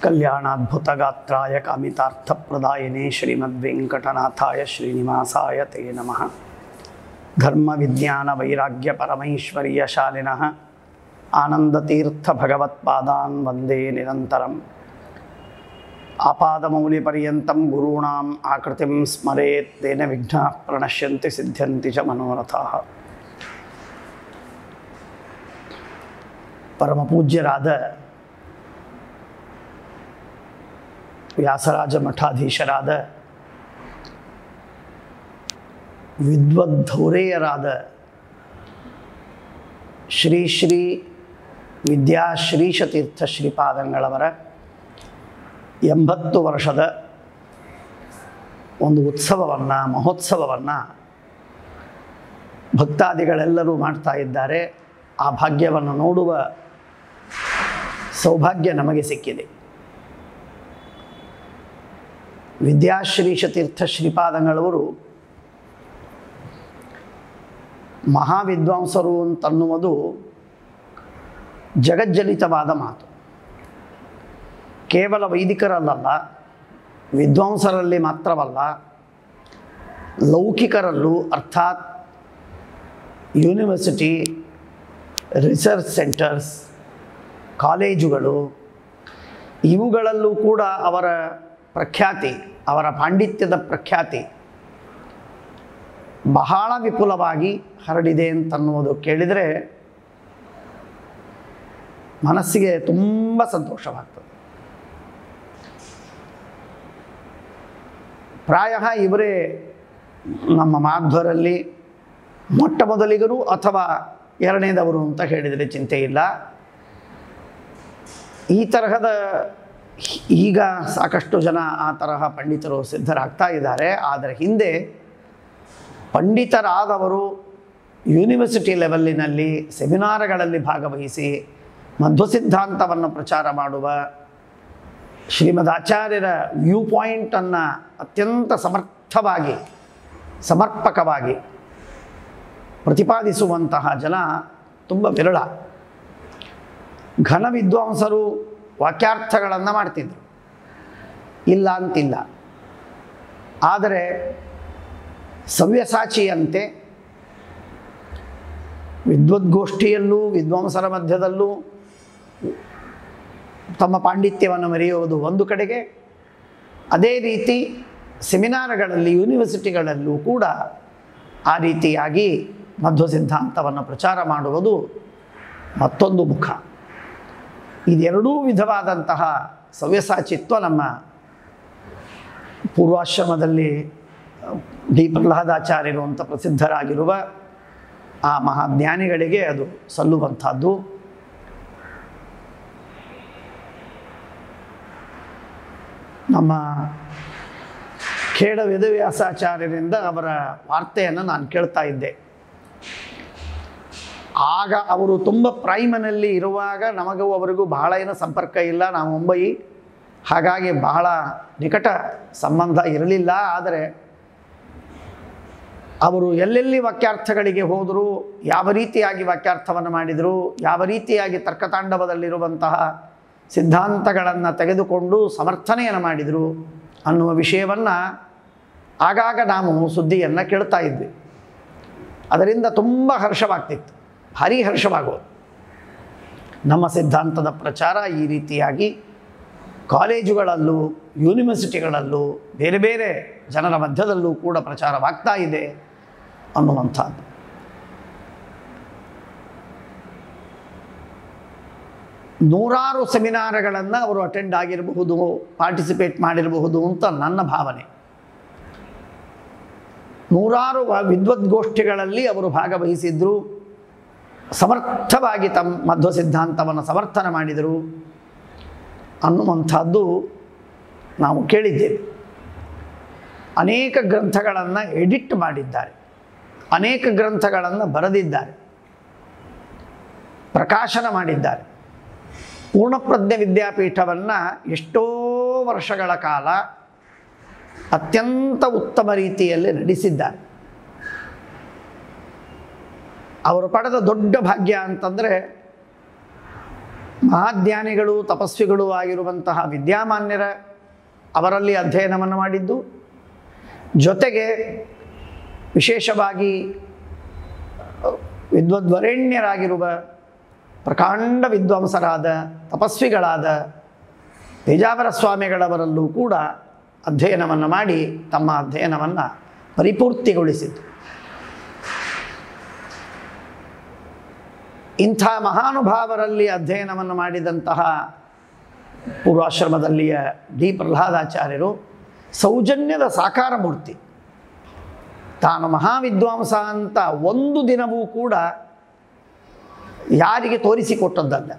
ಕಲ್ಯಾಣಾದ್ಭುತಗಾತ್ರಾಯ ಕಾಮಿತಾರ್ಥಪ್ರದಾಯಿನೇ ಶ್ರೀಮದ್ವೆಂಕಟನಾಥಾಯ ಶ್ರೀನಿವಾಸಾಯ ತೇ ನಮಃ. ಧರ್ಮ ವಿಜ್ಞಾನ ವೈರಾಗ್ಯ ಪರಮೈಶ್ವರ್ಯ ಶಾಲಿನಃ ಆನಂದತೀರ್ಥ ಭಗವತ್ಪಾದಾನ್ ವಂದೇ ನಿರಂತರಂ. ಆಪಾದಮೌಲಿಪರ್ಯಂತಂ ಗುರುಣಾಂ ಆಕೃತಿಂ ಸ್ಮರೇತ್ ತೇನ ವಿಘ್ನಾಃ ಪ್ರಣಶ್ಯಂತಿ ಸಿದ್ಧ್ಯಂತಿ ಚ ಮನೋರಥಾಃ. ಪರಮಪೂಜ್ಯರಾದ ವ್ಯಾಸರಾಜ ಮಠಾಧೀಶರಾದ ವಿದ್ವದ್ಧೌರೇಯರಾದ ಶ್ರೀ ಶ್ರೀ ವಿದ್ಯಾಶ್ರೀಶತೀರ್ಥ ಶ್ರೀಪಾದಂಗಳವರ 80 ವರ್ಷದ ಒಂದು ಉತ್ಸವವನ್ನು, ಮಹೋತ್ಸವವನ್ನು ಭಕ್ತಾದಿಗಳೆಲ್ಲರೂ ಮಾಡ್ತಾ ಇದ್ದಾರೆ. ಆ ಭಾಗ್ಯವನ್ನು ನೋಡುವ ಸೌಭಾಗ್ಯ ನಮಗೆ ಸಿಕ್ಕಿದೆ. ವಿದ್ಯಾಶ್ರೀಶತೀರ್ಥ ಶ್ರೀಪಾದಂಗಳವರು ಮಹಾವಿದ್ವಾಂಸರು ಅಂತನ್ನುವುದು ಜಗಜ್ಜನಿತವಾದ ಮಾತು. ಕೇವಲ ವೈದಿಕರಲ್ಲ, ವಿದ್ವಾಂಸರಲ್ಲಿ ಮಾತ್ರವಲ್ಲ, ಲೌಕಿಕರಲ್ಲೂ ಅರ್ಥಾತ್ ಯೂನಿವರ್ಸಿಟಿ, ರಿಸರ್ಚ್ ಸೆಂಟರ್ಸ್, ಕಾಲೇಜುಗಳು ಇವುಗಳಲ್ಲೂ ಕೂಡ ಅವರ ಪ್ರಖ್ಯಾತಿ, ಅವರ ಪಾಂಡಿತ್ಯದ ಪ್ರಖ್ಯಾತಿ ಬಹಳ ವಿಪುಲವಾಗಿ ಹರಡಿದೆ ಅಂತನ್ನುವುದು ಕೇಳಿದರೆ ಮನಸ್ಸಿಗೆ ತುಂಬ ಸಂತೋಷವಾಗ್ತದೆ. ಪ್ರಾಯ ಇವರೇ ನಮ್ಮ ಮಾಧ್ವರಲ್ಲಿ ಮೊಟ್ಟ ಮೊದಲಿಗರು ಅಥವಾ ಎರಡನೇದವರು ಅಂತ ಹೇಳಿದರೆ ಚಿಂತೆ ಇಲ್ಲ. ಈ ತರಹದ ಈಗ ಸಾಕಷ್ಟು ಜನ ಆ ತರಹ ಪಂಡಿತರು ಸಿದ್ಧರಾಗ್ತಾ ಇದ್ದಾರೆ. ಆದರೆ ಹಿಂದೆ ಪಂಡಿತರಾದವರು ಯೂನಿವರ್ಸಿಟಿ ಲೆವೆಲ್ಲಿನಲ್ಲಿ ಸೆಮಿನಾರ್ಗಳಲ್ಲಿ ಭಾಗವಹಿಸಿ ಮಧ್ವ ಸಿದ್ಧಾಂತವನ್ನು ಪ್ರಚಾರ ಮಾಡುವ, ಶ್ರೀಮದ್ ಆಚಾರ್ಯರ ವ್ಯೂ ಪಾಯಿಂಟನ್ನು ಅತ್ಯಂತ ಸಮರ್ಥವಾಗಿ, ಸಮರ್ಪಕವಾಗಿ ಪ್ರತಿಪಾದಿಸುವಂತಹ ಜನ ತುಂಬ ವಿರಳ. ಘನ ವಿದ್ವಾಂಸರು ವಾಕ್ಯಾರ್ಥಗಳನ್ನು ಮಾಡ್ತಿದ್ರು, ಇಲ್ಲ ಅಂತಿಲ್ಲ. ಆದರೆ ಸವ್ಯಸಾಚಿಯಂತೆ ವಿದ್ವದ್ಗೋಷ್ಠಿಯಲ್ಲೂ ವಿದ್ವಾಂಸರ ಮಧ್ಯದಲ್ಲೂ ತಮ್ಮ ಪಾಂಡಿತ್ಯವನ್ನು ಮೆರೆಯುವುದು ಒಂದು ಕಡೆಗೆ, ಅದೇ ರೀತಿ ಸೆಮಿನಾರ್ಗಳಲ್ಲಿ, ಯೂನಿವರ್ಸಿಟಿಗಳಲ್ಲೂ ಕೂಡ ಆ ರೀತಿಯಾಗಿ ಮಧ್ವ ಸಿದ್ಧಾಂತವನ್ನು ಪ್ರಚಾರ ಮಾಡುವುದು ಮತ್ತೊಂದು ಮುಖ. ಇದೆರಡೂ ವಿಧವಾದಂತಹ ಸವ್ಯಸಾಚಿತ್ವ ನಮ್ಮ ಪೂರ್ವಾಶ್ರಮದಲ್ಲಿ ಡಿ ಪ್ರಹ್ಲಾದಾಚಾರ್ಯರು ಅಂತ ಪ್ರಸಿದ್ಧರಾಗಿರುವ ಆ ಮಹಾಜ್ಞಾನಿಗಳಿಗೆ ಅದು ಸಲ್ಲುವಂಥದ್ದು. ನಮ್ಮ ಖೇಡ ವೇದವ್ಯಾಸಾಚಾರ್ಯರಿಂದ ಅವರ ವಾರ್ತೆಯನ್ನು ನಾನು ಕೇಳ್ತಾ ಇದ್ದೆ. ಆಗ ಅವರು ತುಂಬ ಪ್ರೈಮನಲ್ಲಿ ಇರುವಾಗ ನಮಗೂ ಅವರಿಗೂ ಬಹಳ ಏನೋ ಸಂಪರ್ಕ ಇಲ್ಲ, ನಾವು ಮುಂಬಯಿ, ಹಾಗಾಗಿ ಬಹಳ ನಿಕಟ ಸಂಬಂಧ ಇರಲಿಲ್ಲ. ಆದರೆ ಅವರು ಎಲ್ಲೆಲ್ಲಿ ವಾಕ್ಯಾರ್ಥಗಳಿಗೆ ಹೋದರು, ಯಾವ ರೀತಿಯಾಗಿ ವಾಕ್ಯಾರ್ಥವನ್ನು ಮಾಡಿದರು, ಯಾವ ರೀತಿಯಾಗಿ ತರ್ಕತಾಂಡವದಲ್ಲಿರುವಂತಹ ಸಿದ್ಧಾಂತಗಳನ್ನು ತೆಗೆದುಕೊಂಡು ಸಮರ್ಥನೆಯನ್ನು ಮಾಡಿದರು ಅನ್ನುವ ವಿಷಯವನ್ನು ಆಗಾಗ ನಾವು ಸುದ್ದಿಯನ್ನು ಕೇಳ್ತಾ ಇದ್ವಿ. ಅದರಿಂದ ತುಂಬ ಹರ್ಷವಾಗ್ತಿತ್ತು, ಭಾರೀ ಹರ್ಷವಾಗೋದು. ನಮ್ಮ ಸಿದ್ಧಾಂತದ ಪ್ರಚಾರ ಈ ರೀತಿಯಾಗಿ ಕಾಲೇಜುಗಳಲ್ಲೂ ಯೂನಿವರ್ಸಿಟಿಗಳಲ್ಲೂ ಬೇರೆ ಬೇರೆ ಜನರ ಮಧ್ಯದಲ್ಲೂ ಕೂಡ ಪ್ರಚಾರವಾಗ್ತಾ ಇದೆ ಅನ್ನುವಂಥದ್ದು. ನೂರಾರು ಸೆಮಿನಾರ್ಗಳನ್ನು ಅವರು ಅಟೆಂಡ್ ಆಗಿರಬಹುದು, ಪಾರ್ಟಿಸಿಪೇಟ್ ಮಾಡಿರಬಹುದು ಅಂತ ನನ್ನ ಭಾವನೆ. ನೂರಾರು ವಿದ್ವದ್ಗೋಷ್ಠಿಗಳಲ್ಲಿ ಅವರು ಭಾಗವಹಿಸಿದ್ರು, ಸಮರ್ಥವಾಗಿ ತಮ್ಮ ಮಧ್ವ ಸಿದ್ಧಾಂತವನ್ನು ಸಮರ್ಥನೆ ಮಾಡಿದರು ಅನ್ನುವಂಥದ್ದು ನಾವು ಕೇಳಿದ್ದೇವೆ. ಅನೇಕ ಗ್ರಂಥಗಳನ್ನು ಎಡಿಟ್ ಮಾಡಿದ್ದಾರೆ, ಅನೇಕ ಗ್ರಂಥಗಳನ್ನು ಬರೆದಿದ್ದಾರೆ, ಪ್ರಕಾಶನ ಮಾಡಿದ್ದಾರೆ. ಪೂರ್ಣಪ್ರಜ್ಞ ವಿದ್ಯಾಪೀಠವನ್ನು ಎಷ್ಟೋ ವರ್ಷಗಳ ಕಾಲ ಅತ್ಯಂತ ಉತ್ತಮ ರೀತಿಯಲ್ಲಿ ನಡೆಸಿದ್ದಾರೆ. ಅವರು ಪಡೆದ ದೊಡ್ಡ ಭಾಗ್ಯ ಅಂತಂದರೆ ಮಹಾಜ್ಞಾನಿಗಳು ತಪಸ್ವಿಗಳು ಆಗಿರುವಂತಹ ವಿದ್ಯಾಮಾನ್ಯರ ಅವರಲ್ಲಿ ಅಧ್ಯಯನವನ್ನು ಮಾಡಿದ್ದು, ಜೊತೆಗೆ ವಿಶೇಷವಾಗಿ ವಿದ್ವದ್ವರೆಣ್ಯರಾಗಿರುವ ಪ್ರಕಾಂಡ ವಿದ್ವಾಂಸರಾದ ತಪಸ್ವಿಗಳಾದ ಪೇಜಾವರ ಸ್ವಾಮಿಗಳವರಲ್ಲೂ ಕೂಡ ಅಧ್ಯಯನವನ್ನು ಮಾಡಿ ತಮ್ಮ ಅಧ್ಯಯನವನ್ನು ಪರಿಪೂರ್ತಿಗೊಳಿಸಿತು. ಇಂಥ ಮಹಾನುಭಾವರಲ್ಲಿ ಅಧ್ಯಯನವನ್ನು ಮಾಡಿದಂತಹ ಪೂರ್ವಾಶ್ರಮದಲ್ಲಿಯ ಡಿ ಪ್ರಹ್ಲಾದಾಚಾರ್ಯರು ಸೌಜನ್ಯದ ಸಾಕಾರ ಮೂರ್ತಿ. ತಾನು ಮಹಾವಿದ್ವಾಂಸ ಅಂತ ಒಂದು ದಿನವೂ ಕೂಡ ಯಾರಿಗೆ ತೋರಿಸಿಕೊಟ್ಟದ್ದಲ್ಲ,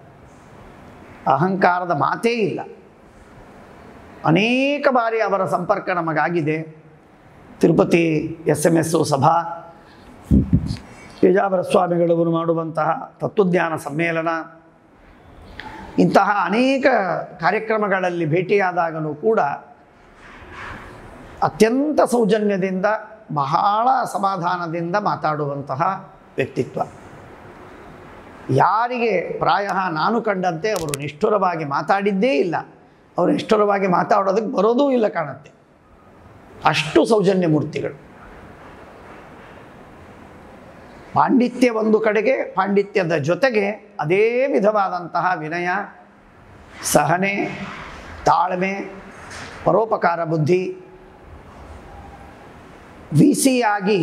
ಅಹಂಕಾರದ ಮಾತೇ ಇಲ್ಲ. ಅನೇಕ ಬಾರಿ ಅವರ ಸಂಪರ್ಕ ನಮಗಾಗಿದೆ. ತಿರುಪತಿ SMS ಸಭಾ, ಪೇಜಾವರ ಸ್ವಾಮಿಗಳವರು ಮಾಡುವಂತಹ ತತ್ವಜ್ಞಾನ ಸಮ್ಮೇಳನ, ಇಂತಹ ಅನೇಕ ಕಾರ್ಯಕ್ರಮಗಳಲ್ಲಿ ಭೇಟಿಯಾದಾಗಲೂ ಕೂಡ ಅತ್ಯಂತ ಸೌಜನ್ಯದಿಂದ ಬಹಳ ಸಮಾಧಾನದಿಂದ ಮಾತಾಡುವಂತಹ ವ್ಯಕ್ತಿತ್ವ. ಯಾರಿಗೆ ಪ್ರಾಯ ನಾನು ಕಂಡಂತೆ ಅವರು ನಿಷ್ಠುರವಾಗಿ ಮಾತಾಡಿದ್ದೇ ಇಲ್ಲ, ಅವರು ನಿಷ್ಠುರವಾಗಿ ಮಾತಾಡೋದಕ್ಕೆ ಬರೋದೂ ಇಲ್ಲ ಕಾಣುತ್ತೆ. ಅಷ್ಟು ಸೌಜನ್ಯ ಮೂರ್ತಿಗಳು. ಪಾಂಡಿತ್ಯ ಒಂದು ಕಡೆಗೆ, ಪಾಂಡಿತ್ಯದ ಜೊತೆಗೆ ಅದೇ ವಿಧವಾದಂತಹ ವಿನಯ, ಸಹನೆ, ತಾಳ್ಮೆ, ಪರೋಪಕಾರ ಬುದ್ಧಿ. VC ಆಗಿ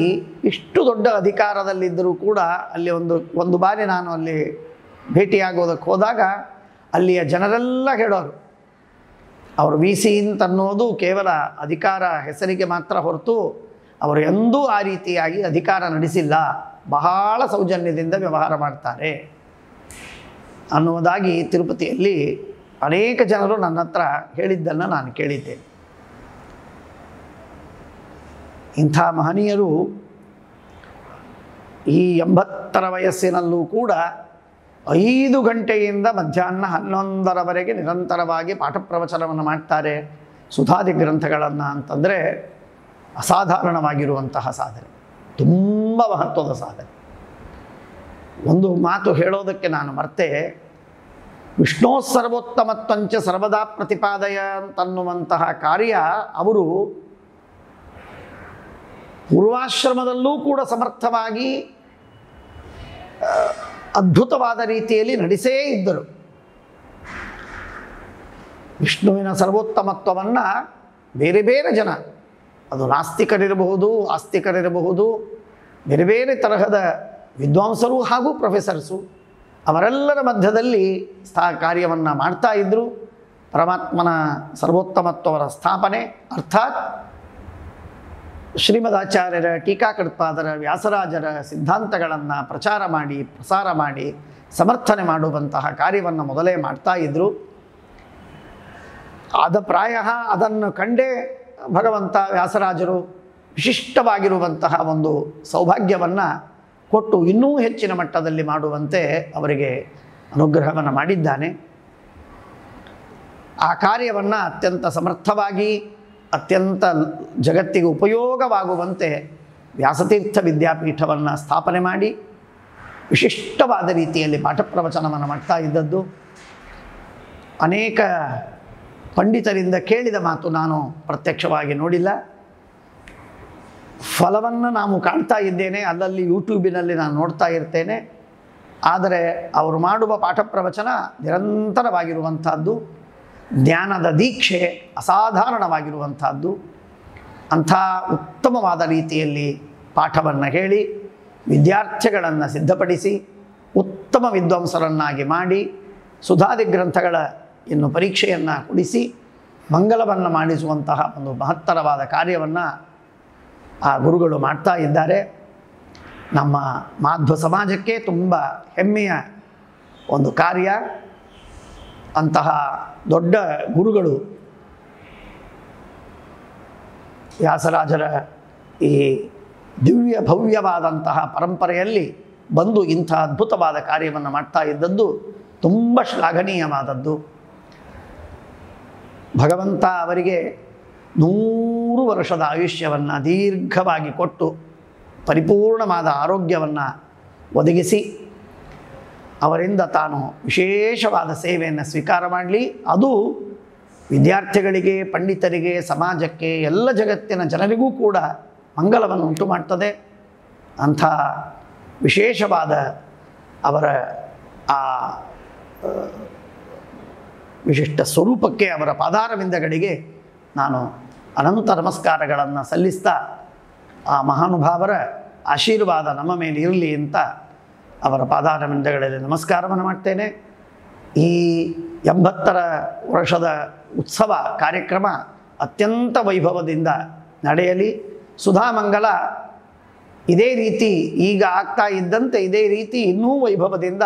ಇಷ್ಟು ದೊಡ್ಡ ಅಧಿಕಾರದಲ್ಲಿದ್ದರೂ ಕೂಡ ಅಲ್ಲಿ ಒಂದು ಬಾರಿ ನಾನು ಅಲ್ಲಿ ಭೇಟಿಯಾಗೋದಕ್ಕೆ ಹೋದಾಗ ಅಲ್ಲಿಯ ಜನರೆಲ್ಲ ಹೇಳೋರು, ಅವರು VC ಅಂತನ್ನೋದು ಕೇವಲ ಅಧಿಕಾರ ಹೆಸರಿಗೆ ಮಾತ್ರ ಹೊರತು ಅವರು ಎಂದೂ ಆ ರೀತಿಯಾಗಿ ಅಧಿಕಾರ ನಡೆಸಿಲ್ಲ, ಬಹಳ ಸೌಜನ್ಯದಿಂದ ವ್ಯವಹಾರ ಮಾಡ್ತಾರೆ ಅನ್ನುವುದಾಗಿ ತಿರುಪತಿಯಲ್ಲಿ ಅನೇಕ ಜನರು ನನ್ನ ಹತ್ರ ಹೇಳಿದ್ದನ್ನು ನಾನು ಕೇಳಿದ್ದೇನೆ. ಇಂಥ ಮಹನೀಯರು ಈ 80ರ ವಯಸ್ಸಿನಲ್ಲೂ ಕೂಡ 5 ಗಂಟೆಯಿಂದ ಮಧ್ಯಾಹ್ನ 11ರವರೆಗೆ ನಿರಂತರವಾಗಿ ಪಾಠ ಪ್ರವಚನವನ್ನು ಮಾಡ್ತಾರೆ. ಸುಧಾದಿ ಗ್ರಂಥಗಳನ್ನು ಅಂತಂದರೆ ಅಸಾಧಾರಣವಾಗಿರುವಂತಹ ಸಾಧನೆ, ತುಂಬ ಮಹತ್ವದ ಸಾಧನೆ. ಒಂದು ಮಾತು ಹೇಳೋದಕ್ಕೆ ನಾನು ಮರ್ತೆ, ವಿಷ್ಣೋ ಸರ್ವೋತ್ತಮತ್ವಂಚ ಸರ್ವದಾ ಪ್ರತಿಪಾದಯ ಅಂತನ್ನುವಂತಹ ಕಾರ್ಯ ಅವರು ಪೂರ್ವಾಶ್ರಮದಲ್ಲೂ ಕೂಡ ಸಮರ್ಥವಾಗಿ ಅದ್ಭುತವಾದ ರೀತಿಯಲ್ಲಿ ನಡೆಸೇ ಇದ್ದರು. ವಿಷ್ಣುವಿನ ಸರ್ವೋತ್ತಮತ್ವವನ್ನು ಬೇರೆ ಬೇರೆ ಜನ, ಅದು ನಾಸ್ತಿಕರಿರಬಹುದು, ಆಸ್ತಿಕರಿರಬಹುದು, ಬೇರೆ ಬೇರೆ ತರಹದ ವಿದ್ವಾಂಸರು ಹಾಗೂ ಪ್ರೊಫೆಸರ್ಸು, ಅವರೆಲ್ಲರ ಮಧ್ಯದಲ್ಲಿ ಕಾರ್ಯವನ್ನು ಮಾಡ್ತಾ ಇದ್ದರು. ಪರಮಾತ್ಮನ ಸರ್ವೋತ್ತಮತ್ವರ ಸ್ಥಾಪನೆ ಅರ್ಥಾತ್ ಶ್ರೀಮದಾಚಾರ್ಯರ, ಟೀಕಾಕೃತ್ಪಾದರ, ವ್ಯಾಸರಾಜರ ಸಿದ್ಧಾಂತಗಳನ್ನು ಪ್ರಚಾರ ಮಾಡಿ ಪ್ರಸಾರ ಮಾಡಿ ಸಮರ್ಥನೆ ಮಾಡುವಂತಹ ಕಾರ್ಯವನ್ನು ಮೊದಲೇ ಮಾಡ್ತಾ ಇದ್ದರು. ಪ್ರಾಯ ಅದನ್ನು ಕಂಡೇ ಭಗವಂತ ವ್ಯಾಸರಾಜರು ವಿಶಿಷ್ಟವಾಗಿರುವಂತಹ ಒಂದು ಸೌಭಾಗ್ಯವನ್ನು ಕೊಟ್ಟು ಇನ್ನೂ ಹೆಚ್ಚಿನ ಮಟ್ಟದಲ್ಲಿ ಮಾಡುವಂತೆ ಅವರಿಗೆ ಅನುಗ್ರಹವನ್ನು ಮಾಡಿದ್ದಾನೆ. ಆ ಕಾರ್ಯವನ್ನು ಅತ್ಯಂತ ಸಮರ್ಥವಾಗಿ, ಅತ್ಯಂತ ಜಗತ್ತಿಗೆ ಉಪಯೋಗವಾಗುವಂತೆ ವ್ಯಾಸತೀರ್ಥ ವಿದ್ಯಾಪೀಠವನ್ನು ಸ್ಥಾಪನೆ ಮಾಡಿ ವಿಶಿಷ್ಟವಾದ ರೀತಿಯಲ್ಲಿ ಪಾಠ ಪ್ರವಚನವನ್ನು ಮಾಡ್ತಾ ಇದ್ದದ್ದು. ಅನೇಕ ಪಂಡಿತರಿಂದ ಕೇಳಿದ ಮಾತು, ನಾನು ಪ್ರತ್ಯಕ್ಷವಾಗಿ ನೋಡಿಲ್ಲ, ಫಲವನ್ನು ನಾವು ಕಾಣ್ತಾ ಇದ್ದೇನೆ, ಅಲ್ಲಲ್ಲಿ ಯೂಟ್ಯೂಬಿನಲ್ಲಿ ನಾನು ನೋಡ್ತಾ ಇರ್ತೇನೆ. ಆದರೆ ಅವರು ಮಾಡುವ ಪಾಠ ಪ್ರವಚನ ನಿರಂತರವಾಗಿರುವಂಥದ್ದು, ಜ್ಞಾನದ ದೀಕ್ಷೆ ಅಸಾಧಾರಣವಾಗಿರುವಂಥದ್ದು. ಅಂಥ ಉತ್ತಮವಾದ ರೀತಿಯಲ್ಲಿ ಪಾಠವನ್ನು ಹೇಳಿ ವಿದ್ಯಾರ್ಥಿಗಳನ್ನು ಸಿದ್ಧಪಡಿಸಿ ಉತ್ತಮ ವಿದ್ವಾಂಸರನ್ನಾಗಿ ಮಾಡಿ ಸುಧಾದಿ ಗ್ರಂಥಗಳ ಇನ್ನು ಪರೀಕ್ಷೆಯನ್ನು ಕೊಡಿಸಿ ಮಂಗಲವನ್ನು ಮಾಡಿಸುವಂತಹ ಒಂದು ಮಹತ್ತರವಾದ ಕಾರ್ಯವನ್ನು ಆ ಗುರುಗಳು ಮಾಡ್ತಾ ಇದ್ದಾರೆ. ನಮ್ಮ ಮಾಧ್ವ ಸಮಾಜಕ್ಕೆ ತುಂಬ ಹೆಮ್ಮೆಯ ಒಂದು ಕಾರ್ಯ. ಅಂತಹ ದೊಡ್ಡ ಗುರುಗಳು ವ್ಯಾಸರಾಜರ ಈ ದಿವ್ಯ ಭವ್ಯವಾದಂತಹ ಪರಂಪರೆಯಲ್ಲಿ ಬಂದು ಇಂಥ ಅದ್ಭುತವಾದ ಕಾರ್ಯವನ್ನು ಮಾಡ್ತಾ ಇದ್ದದ್ದು ತುಂಬ ಶ್ಲಾಘನೀಯವಾದದ್ದು. ಭಗವಂತ ಅವರಿಗೆ 100 ವರ್ಷದ ಆಯುಷ್ಯವನ್ನು ದೀರ್ಘವಾಗಿ ಕೊಟ್ಟು ಪರಿಪೂರ್ಣವಾದ ಆರೋಗ್ಯವನ್ನು ಒದಗಿಸಿ ಅವರಿಂದ ತಾನು ವಿಶೇಷವಾದ ಸೇವೆಯನ್ನು ಸ್ವೀಕಾರ ಮಾಡಲಿ. ಅದು ವಿದ್ಯಾರ್ಥಿಗಳಿಗೆ, ಪಂಡಿತರಿಗೆ, ಸಮಾಜಕ್ಕೆ, ಎಲ್ಲ ಜಗತ್ತಿನ ಜನರಿಗೂ ಕೂಡ ಮಂಗಲವನ್ನು ಉಂಟು ಮಾಡ್ತದೆ. ಅಂಥ ವಿಶೇಷವಾದ ಅವರ ಆ ವಿಶಿಷ್ಟ ಸ್ವರೂಪಕ್ಕೆ, ಅವರ ಪಾದಾರವಿಂದಗಳಿಗೆ ನಾನು ಅನಂತ ನಮಸ್ಕಾರಗಳನ್ನು ಸಲ್ಲಿಸ್ತಾ ಆ ಮಹಾನುಭಾವರ ಆಶೀರ್ವಾದ ನಮ್ಮ ಮೇಲೆ ಇರಲಿ ಅಂತ ಅವರ ಪಾದಾರವಿಂದಗಳಲ್ಲಿ ನಮಸ್ಕಾರವನ್ನು ಮಾಡ್ತೇನೆ. ಈ 80ರ ವರ್ಷದ ಉತ್ಸವ ಕಾರ್ಯಕ್ರಮ ಅತ್ಯಂತ ವೈಭವದಿಂದ ನಡೆಯಲಿ. ಸುಧಾಮಂಗಲ ಇದೇ ರೀತಿ ಈಗ ಆಗ್ತಾ ಇದ್ದಂತೆ ಇದೇ ರೀತಿ ಇನ್ನೂ ವೈಭವದಿಂದ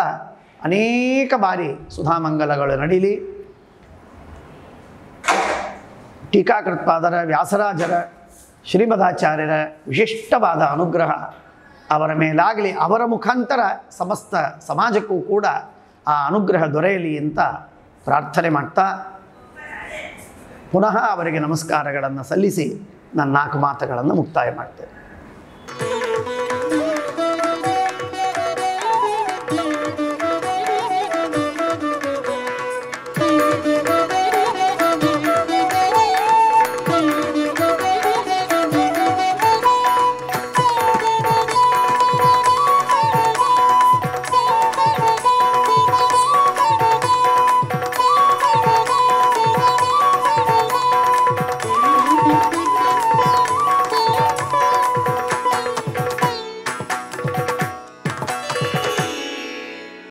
ಅನೇಕ ಬಾರಿ ಸುಧಾಮಂಗಲಗಳು ನಡೀಲಿ. ಟೀಕಾಕೃತ್ಪಾದರ, ವ್ಯಾಸರಾಜರ, ಶ್ರೀಮದಾಚಾರ್ಯರ ವಿಶಿಷ್ಟವಾದ ಅನುಗ್ರಹ ಅವರ ಮೇಲಾಗಲಿ. ಅವರ ಮುಖಾಂತರ ಸಮಸ್ತ ಸಮಾಜಕ್ಕೂ ಕೂಡ ಆ ಅನುಗ್ರಹ ದೊರೆಯಲಿ ಅಂತ ಪ್ರಾರ್ಥನೆ ಮಾಡ್ತಾ ಪುನಃ ಅವರಿಗೆ ನಮಸ್ಕಾರಗಳನ್ನು ಸಲ್ಲಿಸಿ ನನ್ನ 4 ಮಾತುಗಳನ್ನು ಮುಕ್ತಾಯ ಮಾಡ್ತೇನೆ.